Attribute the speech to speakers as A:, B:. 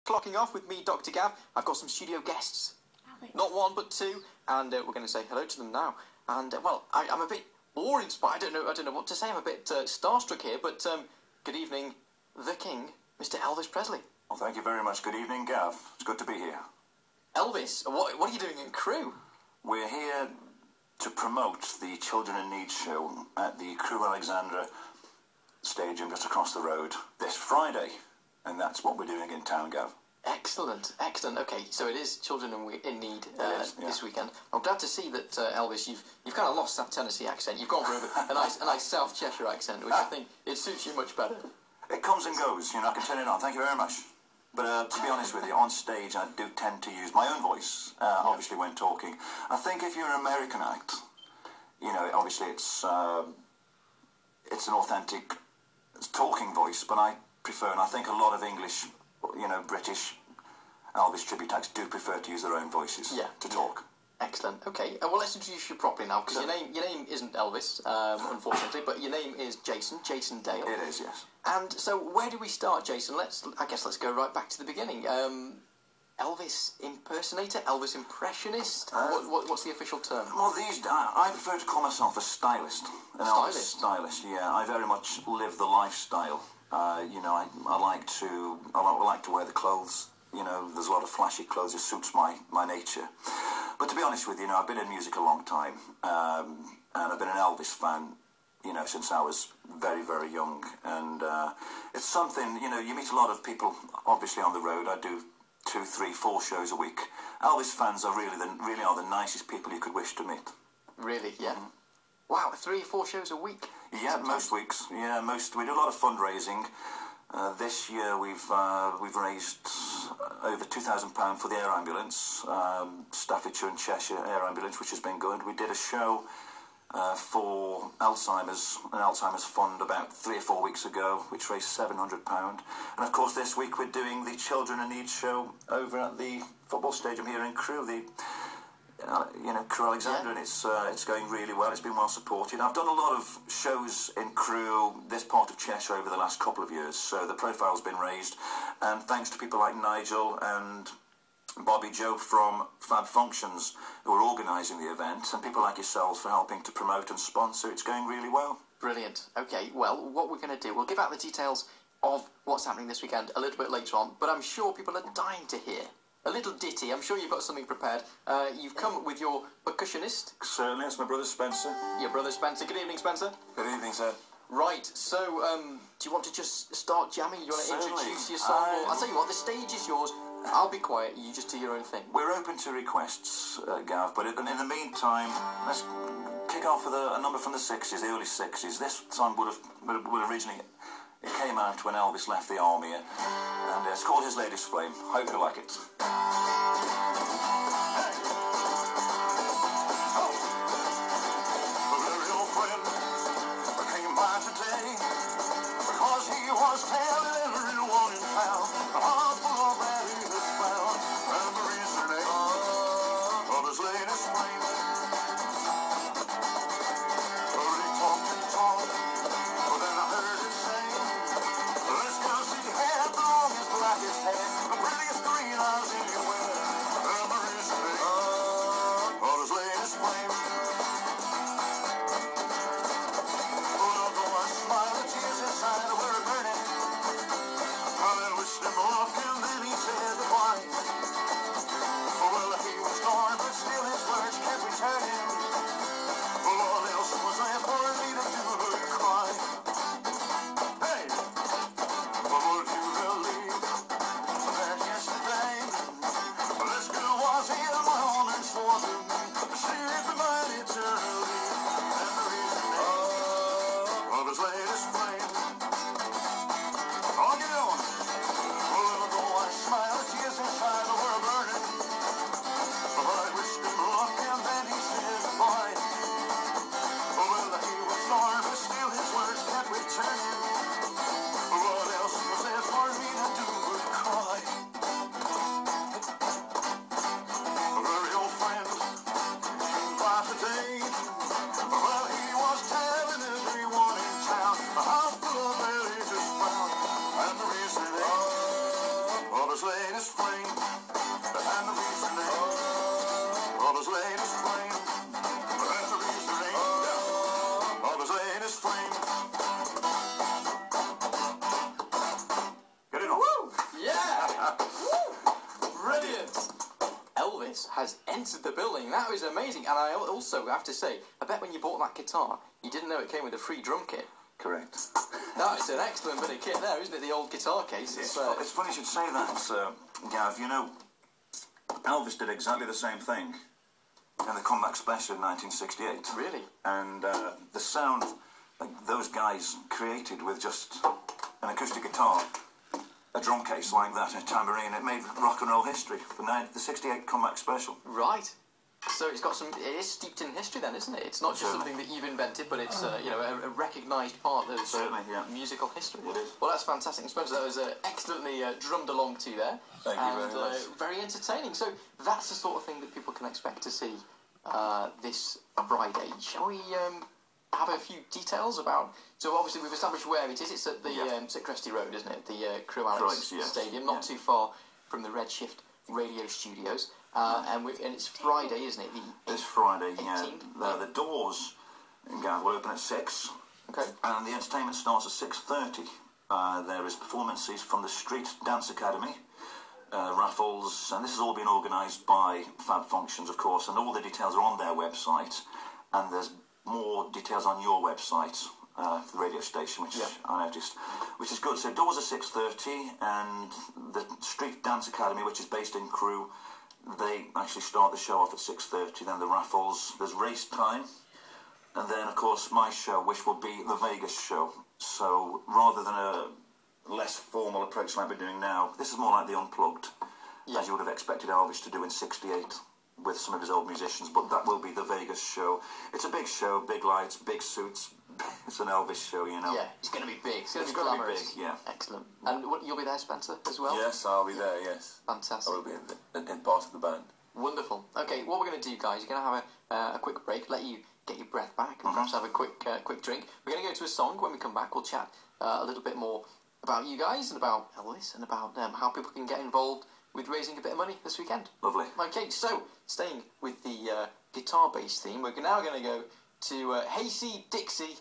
A: Clocking off with me, Dr. Gav. I've got some studio guests.
B: Alex.
A: Not one, but two. And we're going to say hello to them now. And, well, I'm a bit awe-inspired. I don't know what to say. I'm a bit starstruck here. But good evening, the King, Mr. Elvis Presley.
C: Well, thank you very much. Good evening, Gav. It's good to be here.
A: Elvis, what are you doing in Crewe?
C: We're here to promote the Children in Need show at the Crewe Alexandra Stadium just across the road this Friday. And that's what we're doing in town, Gav.
A: Excellent, excellent. Okay, so it is Children in Need this weekend. I'm glad to see that, Elvis, you've kind of lost that Tennessee accent. You've gone for a nice South Cheshire accent, which I think it suits you much better.
C: It comes and goes, you know, I can turn it on. Thank you very much. But to be honest with you, on stage I do tend to use my own voice, obviously when talking. I think if you're an American act, you know, obviously it's an authentic talking voice, but I prefer, and I think a lot of English, you know, British Elvis tribute acts do prefer to use their own voices to talk.
A: Excellent. Okay, well, let's introduce you properly now, because your name isn't Elvis, unfortunately, but your name is Jason Dale.
C: It is, yes.
A: And so, where do we start, Jason? I guess let's go right back to the beginning. Elvis impersonator, Elvis impressionist. What's the official term?
C: Well, I prefer to call myself a stylist. An Elvis stylist. Yeah, I very much live the lifestyle. You know, I like to wear the clothes. You know, there's a lot of flashy clothes. It suits my nature. But to be honest with you, I've been in music a long time, and I've been an Elvis fan, you know, since I was very, very young. And it's something, you know, you meet a lot of people, obviously, on the road. I do 2, 3, 4 shows a week. Elvis fans are really are the nicest people you could wish to meet.
A: Really, yeah. Wow, 3 or 4 shows a week?
C: Yeah, sometimes. Most weeks. Yeah, we do a lot of fundraising. This year we've raised over £2,000 for the air ambulance, Staffordshire and Cheshire air ambulance, which has been good. We did a show for an Alzheimer's fund about 3 or 4 weeks ago, which raised £700. And of course this week we're doing the Children in Need show over at the football stadium here in Crewe, Crewe Alexandra, and it's going really well. It's been well supported. I've done a lot of shows in Crewe, this part of Cheshire, over the last couple of years, so the profile's been raised, and thanks to people like Nigel and Bobby Joe from FabFunctions who are organising the event, and people like yourselves for helping to promote and sponsor. It's going really well. Brilliant.
A: Okay, well, what we're going to do, we'll give out the details of what's happening this weekend a little bit later on, but I'm sure people are dying to hear a little ditty. I'm sure you've got something prepared. You've come with your percussionist.
C: Certainly, it's my brother Spencer.
A: Your brother Spencer. Good evening, Spencer.
C: Good evening, sir.
A: Right, so, do you want to just start jamming? You want to introduce your song? I'll tell you what, the stage is yours. I'll be quiet, you just do your own thing.
C: We're open to requests, Gav, but in the meantime, let's kick off with a number from the 60s, the early 60s. This song would originally... It came out when Elvis left the army, and it's called His Latest Flame. Hope you like it. The very old friend came by today because he was telling everyone in town the heart full of that he had found, and the reason of his latest flame. But he talked and talked, but then I heard him say, his hair, the prettiest green eyes anywhere, and the reason
A: Brilliant! Elvis has entered the building. That was amazing. And I also have to say, I bet when you bought that guitar, you didn't know it came with a free drum kit.
C: Correct.
A: That's an excellent bit of kit there, isn't it? The old guitar case.
C: It's funny you should say that, Gav. You know, Elvis did exactly the same thing in the comeback special in 1968.
A: Really?
C: And the sound those guys created with just an acoustic guitar, a drum case like that, a tambourine, it made rock and roll history. The 68 comeback special.
A: Right. So it's got it is steeped in history then, isn't it? It's not just something that you've invented, but it's you know, a recognised part of musical history.
C: It is.
A: Well, that's fantastic. Spencer, that was excellently drummed along to there.
C: Thank you very much.
A: Very entertaining. So that's the sort of thing that people can expect to see this Friday. Shall we have a few details about... So obviously we've established where it is. It's at the it's at Cresty Road, isn't it? The Crew Alex Stadium, not too far from the Redshift radio studios. And it's Friday, isn't it?
C: It's Friday,
A: 18th?
C: yeah. The doors will open at 6.
A: Okay.
C: And the entertainment starts at 6:30. There is performances from the Street Dance Academy, raffles, and this has all been organised by FabFunctions, of course, and all the details are on their website. And there's more details on your website for the radio station, which I noticed, which is good. So doors are 6:30, and the Street Dance Academy, which is based in Crewe, they actually start the show off at 6:30. Then the raffles, there's race time, and then of course my show, which will be the Vegas show. So rather than a less formal approach like we're doing now, this is more like the Unplugged, as you would have expected Elvis to do in '68 with some of his old musicians. But that will be the Vegas show. It's a big show, big lights, big suits. It's an Elvis show, you know.
A: Yeah, it's going to be big. It's going to be
C: glamorous. Big, yeah.
A: Excellent. And you'll be there, Spencer, as well?
B: Yes, I'll be there, yes.
A: Fantastic.
B: I will be in part of the band.
A: Wonderful. Okay, what we're going to do, guys, you're going to have a quick break, let you get your breath back, and perhaps have a quick drink. We're going to go to a song. When we come back, we'll chat a little bit more about you guys and about Elvis and about how people can get involved with raising a bit of money this weekend.
C: Lovely.
A: Okay, so staying with the guitar-based theme, we're now going to go to Hayseed Dixie